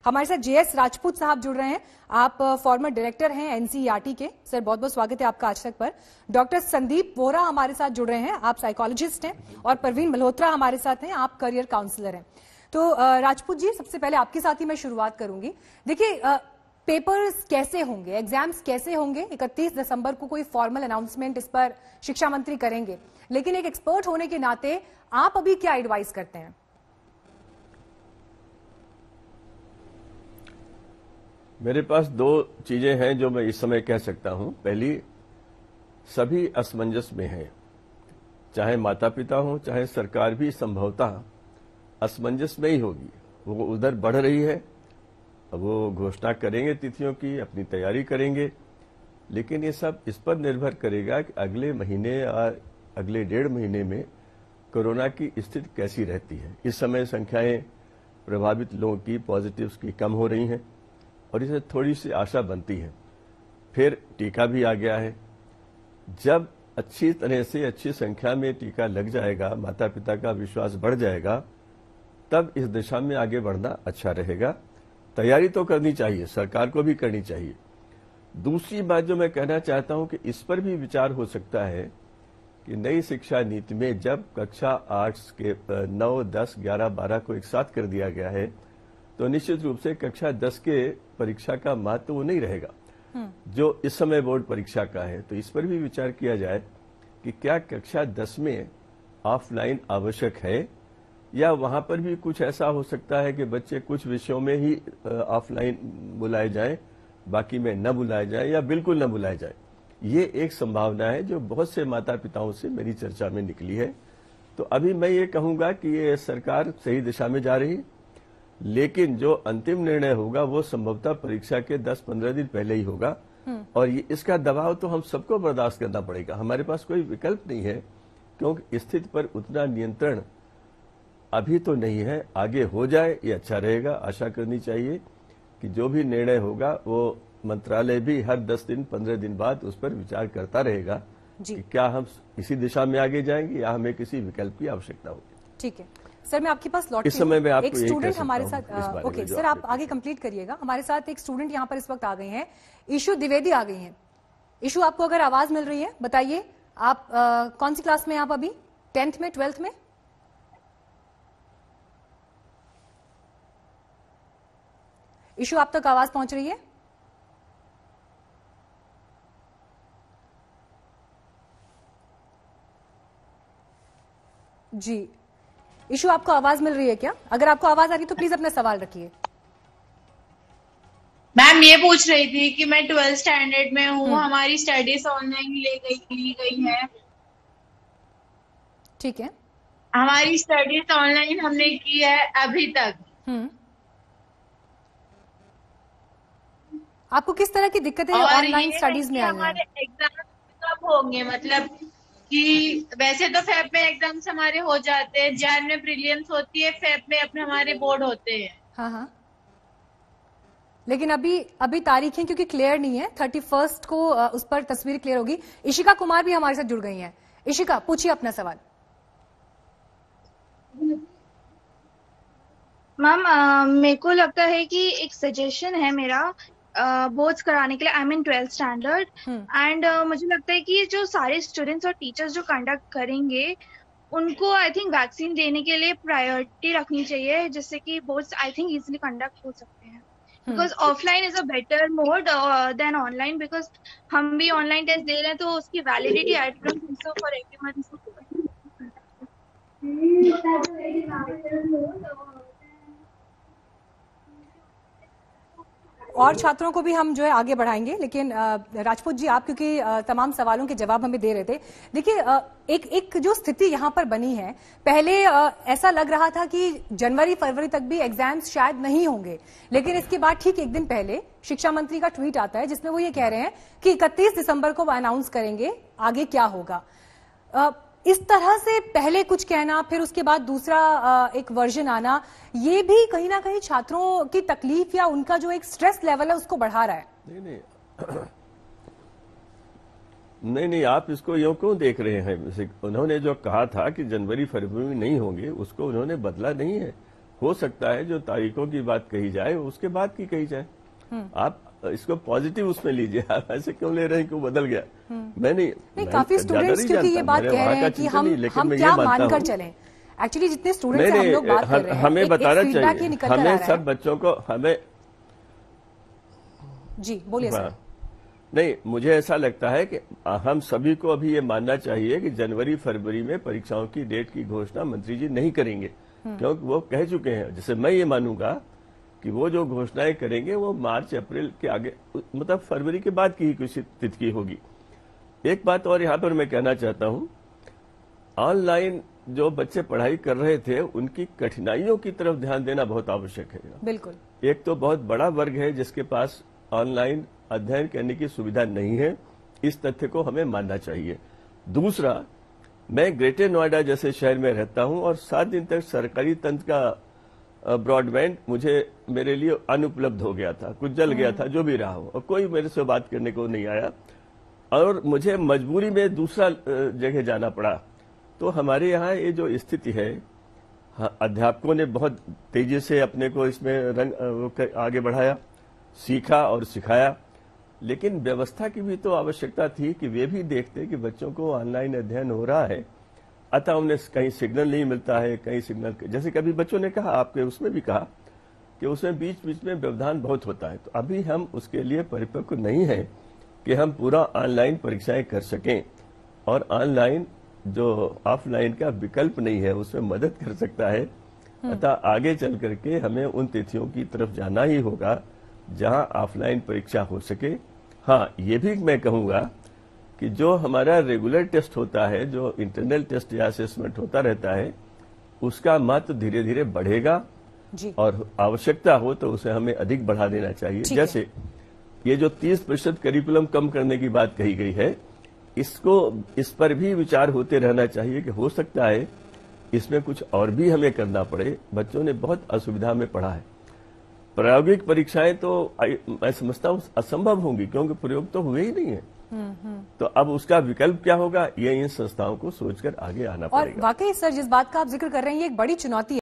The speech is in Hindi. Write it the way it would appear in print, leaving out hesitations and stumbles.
हमारे साथ जेएस राजपूत साहब जुड़ रहे हैं। आप फॉर्मर डायरेक्टर हैं एनसीईआरटी के। सर बहुत बहुत स्वागत है आपका आज तक पर। डॉक्टर संदीप वोहरा हमारे साथ जुड़ रहे हैं, आप साइकोलॉजिस्ट हैं। और परवीन मल्होत्रा हमारे साथ हैं, आप करियर काउंसलर हैं। तो राजपूत जी, सबसे पहले आपके साथ ही मैं शुरुआत करूंगी। देखिए, पेपर्स कैसे होंगे, एग्जाम्स कैसे होंगे, 31 दिसंबर को कोई फॉर्मल अनाउंसमेंट इस पर शिक्षा मंत्री करेंगे, लेकिन एक एक्सपर्ट होने के नाते आप अभी क्या एडवाइस करते हैं? मेरे पास दो चीजें हैं जो मैं इस समय कह सकता हूं। पहली, सभी असमंजस में हैं, चाहे माता पिता हो चाहे सरकार भी संभवतः असमंजस में ही होगी। वो उधर बढ़ रही है, वो घोषणा करेंगे तिथियों की, अपनी तैयारी करेंगे, लेकिन ये सब इस पर निर्भर करेगा कि अगले महीने या अगले 1.5 महीने में कोरोना की स्थिति कैसी रहती है। इस समय संख्याएं प्रभावित लोगों की, पॉजिटिव्स की कम हो रही हैं और इससे थोड़ी सी आशा बनती है। फिर टीका भी आ गया है। जब अच्छी तरह से अच्छी संख्या में टीका लग जाएगा, माता पिता का विश्वास बढ़ जाएगा, तब इस दिशा में आगे बढ़ना अच्छा रहेगा। तैयारी तो करनी चाहिए, सरकार को भी करनी चाहिए। दूसरी बात जो मैं कहना चाहता हूं कि इस पर भी विचार हो सकता है कि नई शिक्षा नीति में जब कक्षा 8 के 9, 10, 11, 12 को एक साथ कर दिया गया है, तो निश्चित रूप से कक्षा 10 के परीक्षा का महत्व वो नहीं रहेगा जो इस समय बोर्ड परीक्षा का है। तो इस पर भी विचार किया जाए कि क्या कक्षा 10 में ऑफलाइन आवश्यक है, या वहां पर भी कुछ ऐसा हो सकता है कि बच्चे कुछ विषयों में ही ऑफलाइन बुलाए जाएं, बाकी में न बुलाए जाएं या बिल्कुल न बुलाए जाएं। ये एक संभावना है जो बहुत से माता पिताओं से मेरी चर्चा में निकली है। तो अभी मैं ये कहूंगा कि ये सरकार सही दिशा में जा रही है, लेकिन जो अंतिम निर्णय होगा वो संभवतः परीक्षा के 10-15 दिन पहले ही होगा। और ये इसका दबाव तो हम सबको बर्दाश्त करना पड़ेगा, हमारे पास कोई विकल्प नहीं है, क्योंकि स्थिति पर उतना नियंत्रण अभी तो नहीं है। आगे हो जाए ये अच्छा रहेगा। आशा करनी चाहिए कि जो भी निर्णय होगा वो मंत्रालय भी हर 10 दिन 15 दिन बाद उस पर विचार करता रहेगा कि क्या हम इसी दिशा में आगे जाएंगे या हमें किसी विकल्प की आवश्यकता होगी। ठीक है सर, मैं आपके पास लौट इस समय में आपको एक स्टूडेंट हमारे साथ। ओके सर, आप आगे कंप्लीट करिएगा। हमारे साथ एक स्टूडेंट यहाँ पर इस वक्त आ गई हैं, ईशु द्विवेदी आ गई हैं। ईशु, आपको अगर आवाज मिल रही है बताइए, आप कौन सी क्लास में आप अभी? 10th में, 12th में? ईशु, आप तक आवाज पहुंच रही है? जी ईशु, आपको आवाज मिल रही है क्या? अगर आपको आवाज आ रही है तो प्लीज अपना सवाल रखिए। मैम ये पूछ रही थी कि मैं 12th स्टैंडर्ड में हूँ, हमारी स्टडीज ऑनलाइन ली गई है। ठीक है, हमारी स्टडीज ऑनलाइन हमने की है अभी तक। आपको किस तरह की दिक्कतें ऑनलाइन स्टडीज में आई हैं? हमारे एग्जाम कब होंगे, मतलब कि वैसे तो फेब में एग्जाम्स हमारे हो जाते हैं, जैन में प्रीलिम्स होती है, फेब में अपने हमारे बोर्ड होते हैं। हाँ, लेकिन अभी तारीखें क्योंकि क्लियर नहीं है, 31 को उस पर तस्वीर क्लियर होगी। इशिका कुमार भी हमारे साथ जुड़ गई हैं। इशिका, पूछिए अपना सवाल। मैम, मेरे को लगता है कि एक सजेशन है मेरा बोर्ड्स कराने के लिए। I mean 12th standard, and मुझे लगता है कि जो सारे स्टूडेंट्स और टीचर्स जो कंडक्ट करेंगे उनको आई थिंक वैक्सीन देने के लिए प्रायोरिटी रखनी चाहिए, जिससे कि boards I think easily conduct हो सकते हैं। Because offline is a better mode than online, because हम भी ऑनलाइन टेस्ट दे रहे हैं तो उसकी validity I don't think so for everyone. और छात्रों को भी हम जो है आगे बढ़ाएंगे, लेकिन राजपूत जी, आप क्योंकि तमाम सवालों के जवाब हमें दे रहे थे। देखिए, एक जो स्थिति यहाँ पर बनी है, पहले ऐसा लग रहा था कि जनवरी फरवरी तक भी एग्जाम्स शायद नहीं होंगे, लेकिन इसके बाद ठीक एक दिन पहले शिक्षा मंत्री का ट्वीट आता है जिसमें वो ये कह रहे हैं कि 31 दिसंबर को अनाउंस करेंगे आगे क्या होगा। इस तरह से पहले कुछ कहना, फिर उसके बाद दूसरा एक वर्जन आना, ये भी कहीं ना कहीं छात्रों की तकलीफ या उनका जो एक स्ट्रेस लेवल है उसको बढ़ा रहा है। नहीं, आप इसको यूं क्यों देख रहे हैं? उन्होंने जो कहा था कि जनवरी फरवरी में नहीं होंगे, उसको उन्होंने बदला नहीं है। हो सकता है जो तारीखों की बात कही जाए उसके बाद की कही जाए। आप इसको पॉजिटिव उसमें लीजिए, आप ऐसे क्यों ले रहे हैं कि बदल गया। मैं नहीं काफी स्टूडेंट्स क्योंकि ये बात कह रहे हैं कि हम क्या मानकर चलें। एक्चुअली जितने स्टूडेंट्स हैं हम लोग बात कर रहे हैं, हमें बताना चाहिए, हमें सब बच्चों को हमें जी बोलिए सर। नहीं, मुझे ऐसा लगता है कि हम सभी को अभी ये मानना चाहिए कि जनवरी फरवरी में परीक्षाओं की डेट की घोषणा मंत्री जी नहीं करेंगे, क्योंकि वो कह चुके हैं। जैसे मैं ये मानूंगा कि वो जो घोषणाएं करेंगे वो मार्च अप्रैल के आगे, मतलब फरवरी के बाद की ही किसी तिथि की होगी। एक बात और यहां पर मैं कहना चाहता हूं, ऑनलाइन जो बच्चे पढ़ाई कर रहे थे उनकी कठिनाइयों की तरफ ध्यान देना बहुत आवश्यक है। बिल्कुल। एक तो बहुत बड़ा वर्ग है जिसके पास ऑनलाइन अध्ययन करने की सुविधा नहीं है, इस तथ्य को हमें मानना चाहिए। दूसरा, मैं ग्रेटर नोएडा जैसे शहर में रहता हूं और 7 दिन तक सरकारी तंत्र का ब्रॉडबैंड मेरे लिए अनुपलब्ध हो गया था, कुछ जल गया था, जो भी रहा हो, और कोई मेरे से बात करने को नहीं आया और मुझे मजबूरी में दूसरा जगह जाना पड़ा। तो हमारे यहाँ ये जो स्थिति है, अध्यापकों ने बहुत तेजी से अपने को इसमें आगे बढ़ाया, सीखा और सिखाया, लेकिन व्यवस्था की भी तो आवश्यकता थी कि वे भी देखते कि बच्चों को ऑनलाइन अध्ययन हो रहा है, अतः उन्हें कहीं सिग्नल नहीं मिलता है, कहीं सिग्नल, जैसे कभी बच्चों ने कहा, आपके उसमें भी कहा कि उसमें बीच बीच में व्यवधान बहुत होता है। तो अभी हम उसके लिए परिपक्व नहीं है कि हम पूरा ऑनलाइन परीक्षाएं कर सकें, और ऑनलाइन जो ऑफलाइन का विकल्प नहीं है उसमें मदद कर सकता है। अतः आगे चल करके हमें उन तिथियों की तरफ जाना ही होगा जहां ऑफलाइन परीक्षा हो सके। हाँ, ये भी मैं कहूंगा कि जो हमारा रेगुलर टेस्ट होता है, जो इंटरनल टेस्ट या असेसमेंट होता रहता है, उसका महत्व धीरे धीरे बढ़ेगा जी। और आवश्यकता हो तो उसे हमें अधिक बढ़ा देना चाहिए। जैसे ये जो 30% करिकुलम कम करने की बात कही गई है, इस पर भी विचार होते रहना चाहिए कि हो सकता है इसमें कुछ और भी हमें करना पड़े। बच्चों ने बहुत असुविधा में पढ़ा है। प्रायोगिक परीक्षाएं तो मैं समझता हूं असंभव होंगी, क्योंकि प्रयोग तो हुए ही नहीं है। तो अब उसका विकल्प क्या होगा, ये इन संस्थाओं को सोचकर आगे आना पड़ेगा। और वाकई सर जिस बात का आप जिक्र कर रहे हैं ये एक बड़ी चुनौती है।